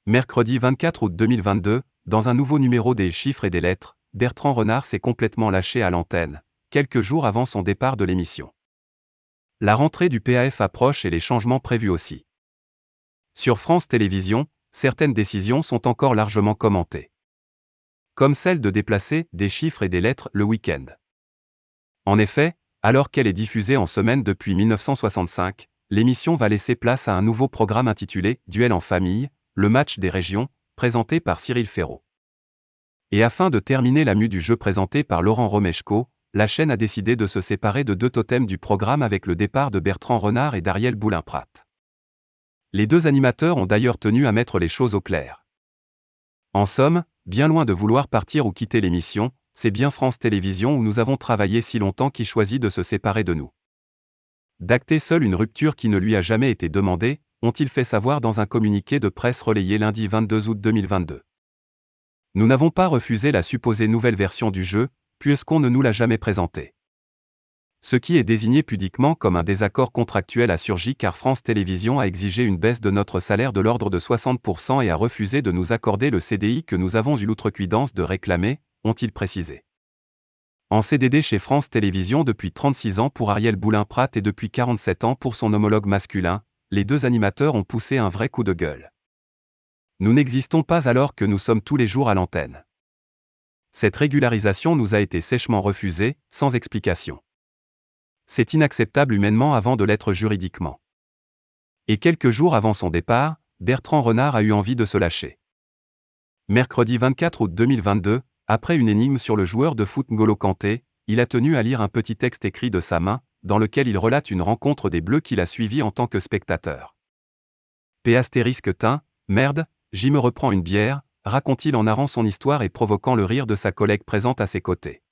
Mercredi 24 août 2022, dans un nouveau numéro des chiffres et des lettres, Bertrand Renard s'est complètement lâché à l'antenne, quelques jours avant son départ de l'émission. La rentrée du PAF approche et les changements prévus aussi. Sur France Télévisions, certaines décisions sont encore largement commentées. Comme celle de déplacer des chiffres et des lettres le week-end. En effet, alors qu'elle est diffusée en semaine depuis 1965, l'émission va laisser place à un nouveau programme intitulé Duel en famille, le match des régions, présenté par Cyril Ferraud. Et afin de terminer la mue du jeu présenté par Laurent Romeshko, la chaîne a décidé de se séparer de deux totems du programme avec le départ de Bertrand Renard et d'Ariel Boulin-Prat. Les deux animateurs ont d'ailleurs tenu à mettre les choses au clair. En somme, bien loin de vouloir partir ou quitter l'émission, c'est bien France Télévisions où nous avons travaillé si longtemps qui choisit de se séparer de nous. D'acter seul une rupture qui ne lui a jamais été demandée, ont-ils fait savoir dans un communiqué de presse relayé lundi 22 août 2022. Nous n'avons pas refusé la supposée nouvelle version du jeu, puisqu'on ne nous l'a jamais présentée. Ce qui est désigné pudiquement comme un désaccord contractuel a surgi car France Télévisions a exigé une baisse de notre salaire de l'ordre de 60% et a refusé de nous accorder le CDI que nous avons eu l'outrecuidance de réclamer, ont-ils précisé. En CDD chez France Télévisions depuis 36 ans pour Ariel Boulin-Prat et depuis 47 ans pour son homologue masculin, les deux animateurs ont poussé un vrai coup de gueule. Nous n'existons pas alors que nous sommes tous les jours à l'antenne. Cette régularisation nous a été sèchement refusée, sans explication. C'est inacceptable humainement avant de l'être juridiquement. Et quelques jours avant son départ, Bertrand Renard a eu envie de se lâcher. Mercredi 24 août 2022, après une énigme sur le joueur de foot N'Golo Kanté, il a tenu à lire un petit texte écrit de sa main, dans lequel il relate une rencontre des Bleus qu'il a suivie en tant que spectateur. Merde, j'y me reprends une bière, raconte-t-il en narrant son histoire et provoquant le rire de sa collègue présente à ses côtés.